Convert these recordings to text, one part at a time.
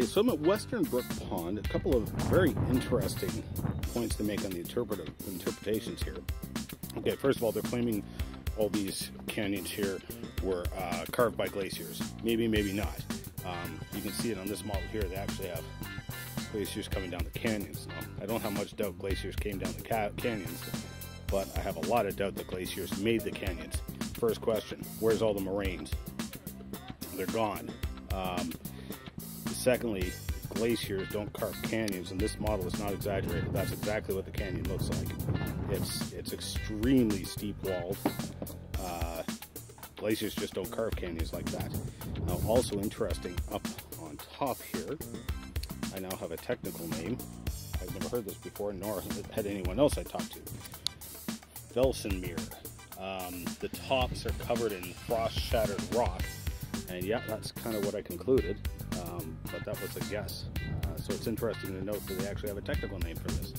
Okay, so I'm at Western Brook Pond. A couple of very interesting points to make on the interpretations here. Okay, first of all, they're claiming all these canyons here were carved by glaciers. Maybe, maybe not. You can see it on this model here. They actually have glaciers coming down the canyons. Now, I don't have much doubt glaciers came down the canyons, but I have a lot of doubt that glaciers made the canyons. First question, where's all the moraines? They're gone. Secondly, glaciers don't carve canyons, and this model is not exaggerated. That's exactly what the canyon looks like. It's extremely steep walled. Glaciers just don't carve canyons like that. Now, also interesting, up on top here, I now have a technical name. I've never heard this before, nor had anyone else I talked to. Velsenmeer. The tops are covered in frost-shattered rock, and yeah, that's kind of what I concluded. But that was a guess. So it's interesting to note that they actually have a technical name for this.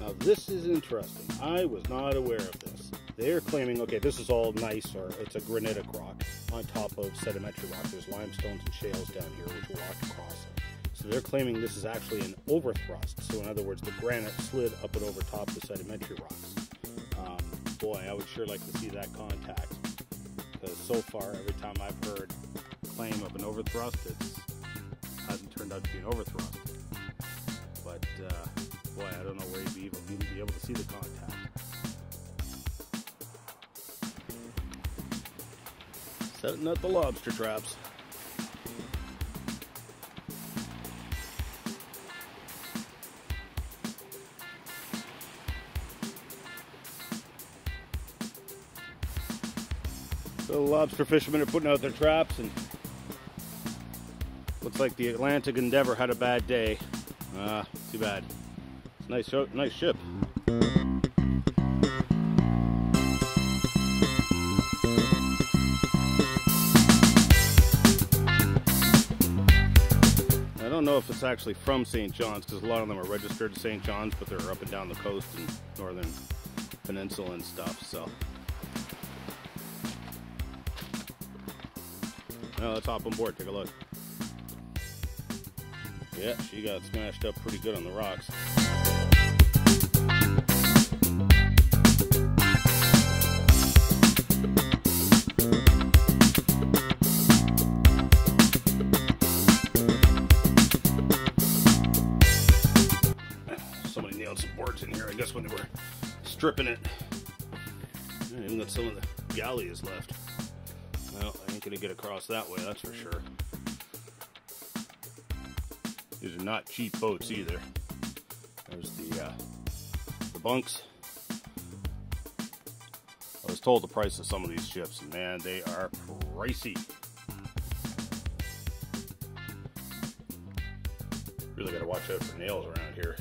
Now this is interesting. I was not aware of this. They're claiming, okay, this is all gneiss, or it's a granitic rock on top of sedimentary rock. There's limestones and shales down here which will walk across. So they're claiming this is actually an overthrust. So in other words, the granite slid up and over top the sedimentary rocks. Boy, I would sure like to see that contact. Because so far, every time I've heard claim of an overthrust, it hasn't turned out to be an overthrust. But boy, I don't know where you'd even be able to see the contact. Setting up the lobster traps. The lobster fishermen are putting out their traps, and looks like the Atlantic Endeavor had a bad day. Too bad. Nice ship. I don't know if it's actually from St. John's, because a lot of them are registered to St. John's, but they're up and down the coast and northern peninsula and stuff, so. Now let's hop on board, take a look. Yeah, she got smashed up pretty good on the rocks. Somebody nailed some boards in here, I guess, when they were stripping it. I even got some of the galleys left. Well, I ain't gonna get across that way, that's for sure. These are not cheap boats either. There's the bunks. I was told the price of some of these ships, and man, they are pricey. Really gotta watch out for nails around here.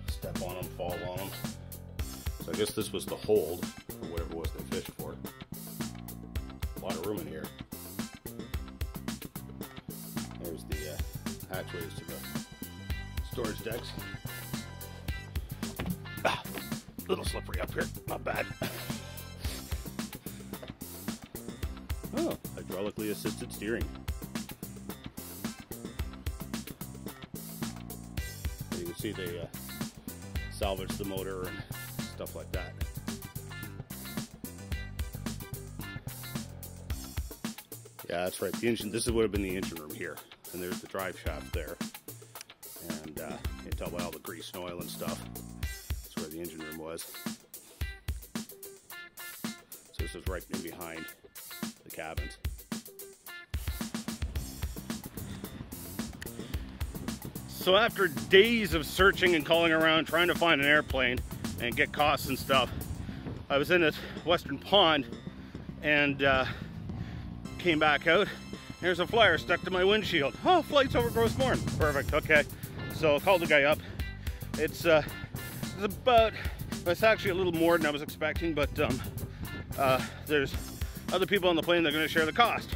Step on them, fall on them. So I guess this was the hold, or whatever it was they fished for. A lot of room in here. There's the hatchways to the storage decks. A little slippery up here, not bad. Oh, hydraulically assisted steering. You can see they salvaged the motor and stuff like that. Yeah, that's right. The engine. This would have been the engine room here, and there's the drive shaft there. And you can tell by all the grease and oil and stuff. That's where the engine room was. So this is right in behind the cabins. So after days of searching and calling around trying to find an airplane and get costs and stuff, I was in this Western Pond and came back out. There's a flyer stuck to my windshield. Oh, flight's over Gros Morne. Perfect, okay. So I called the guy up. It's actually a little more than I was expecting, but there's other people on the plane that are going to share the cost.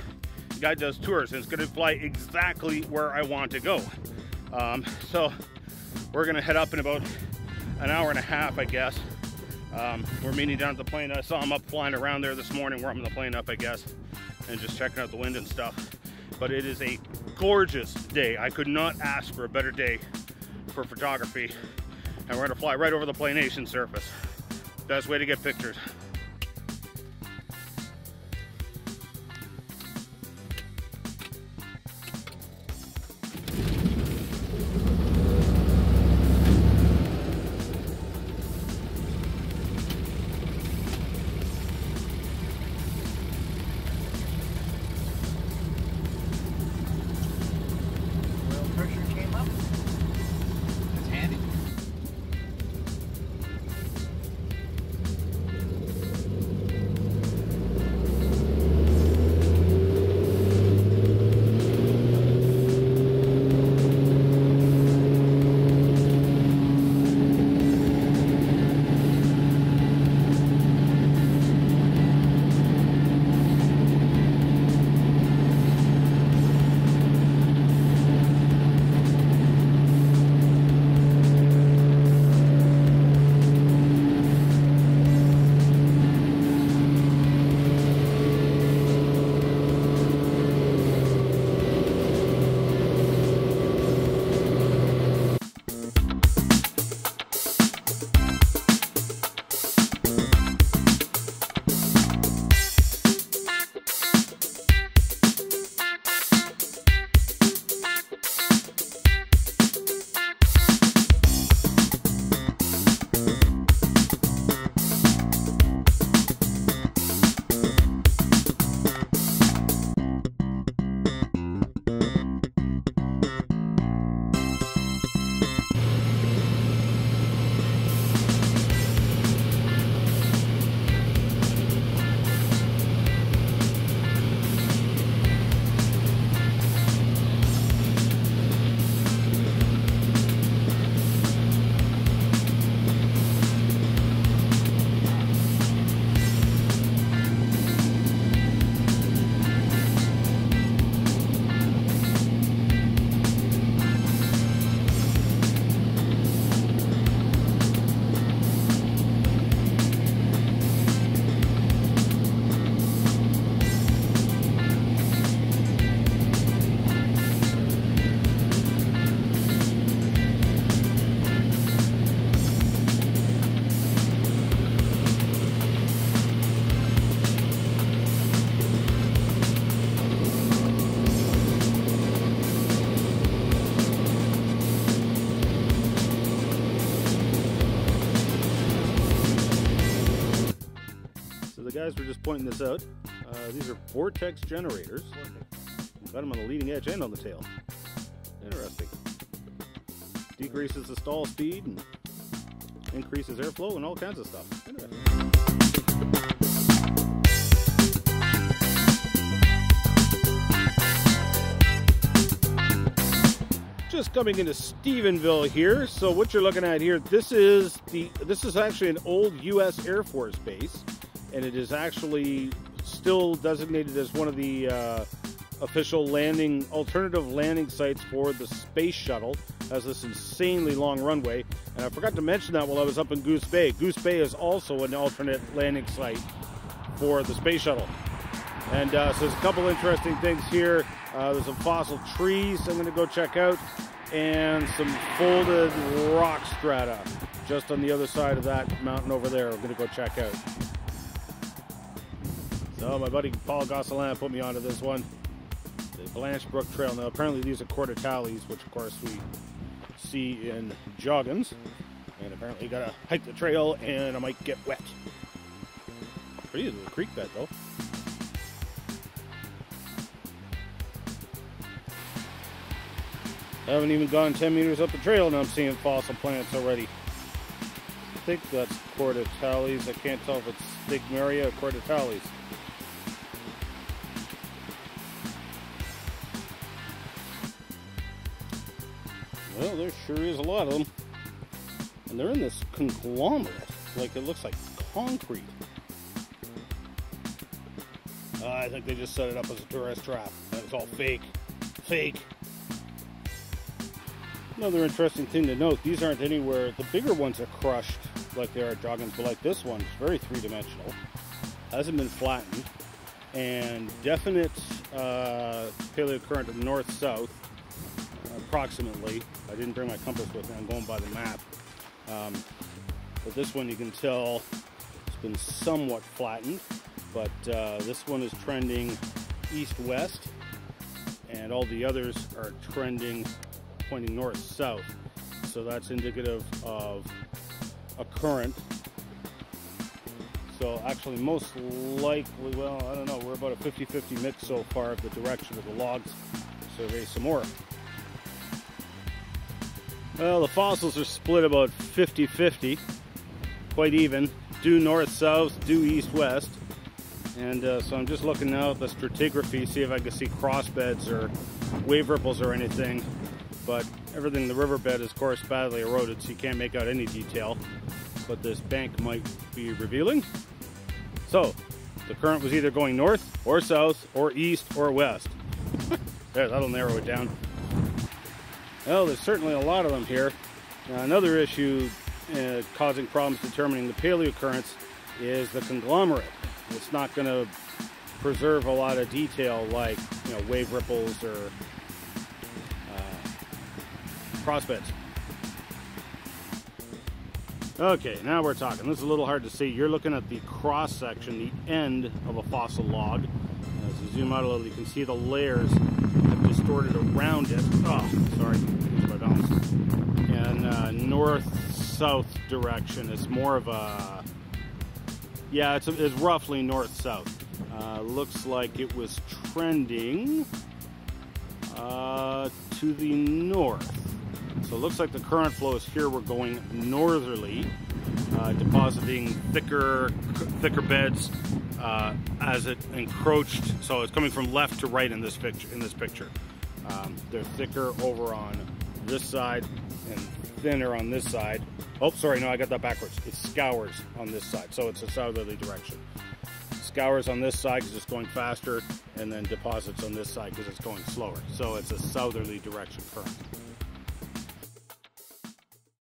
The guy does tours, and it's going to fly exactly where I want to go. So we're going to head up in about an hour and a half, I guess. We're meeting down at the plane. I saw him up flying around there this morning, warming the plane up, I guess. and just checking out the wind and stuff. But it is a gorgeous day. I could not ask for a better day for photography. And we're gonna fly right over the planation surface. Best way to get pictures. The guys were just pointing this out. These are vortex generators. Got them on the leading edge and on the tail. Interesting. Decreases the stall speed and increases airflow and all kinds of stuff. Interesting. Just coming into Stephenville here. So what you're looking at here, this is actually an old U.S. Air Force base. And it is actually still designated as one of the official alternative landing sites for the space shuttle. It has this insanely long runway. And I forgot to mention that while I was up in Goose Bay. Goose Bay is also an alternate landing site for the space shuttle. And so there's a couple interesting things here. There's some fossil trees I'm going to go check out. And some folded rock strata just on the other side of that mountain over there. I'm going to go check out. So my buddy Paul Gosselin put me onto this one, the Blanchbrook Trail. Now apparently these are quarter tallies, which of course we see in joggins, and apparently you gotta hike the trail and I might get wet. Pretty little creek bed though. I haven't even gone 10 meters up the trail and I'm seeing fossil plants already. I think that's quarter tallies. I can't tell if it's stigmaria or quarter tallies. Well, there sure is a lot of them. And they're in this conglomerate. Like it looks like concrete. I think they just set it up as a tourist trap. It's all fake. Fake. Another interesting thing to note, these aren't anywhere, the bigger ones are crushed like they are joggins, but like this one, it's very three-dimensional. Hasn't been flattened. and definite paleo current of north-south, approximately. I didn't bring my compass with me, I'm going by the map. But this one you can tell it's been somewhat flattened, but this one is trending east-west, and all the others are trending, pointing north-south. So that's indicative of a current. So actually most likely, well, I don't know, we're about a 50-50 mix so far of the direction of the logs. Survey some more. Well, the fossils are split about 50-50, quite even, due north-south, due east-west. And so I'm just looking now at the stratigraphy, see if I can see cross beds or wave ripples or anything. But everything in the riverbed is, of course, badly eroded, so you can't make out any detail. But this bank might be revealing. So, the current was either going north or south or east or west. There, that'll narrow it down. Well, there's certainly a lot of them here. Now, another issue causing problems determining the paleo currents is the conglomerate. It's not going to preserve a lot of detail like, you know, wave ripples or crossbeds. Okay, now we're talking. This is a little hard to see. You're looking at the cross section, the end of a fossil log. As you zoom out a little, you can see the layers have distorted around it. Oh, sorry, lose my balance. And north-south direction is more of a, yeah, it's roughly north-south. Looks like it was trending to the north. So it looks like the current flows here were going northerly, depositing thicker beds as it encroached. So it's coming from left to right in this picture. They're thicker over on this side and thinner on this side. Oh, sorry, no, I got that backwards. It scours on this side, so it's a southerly direction. Scours on this side because it's going faster, and then deposits on this side because it's going slower. So it's a southerly direction current.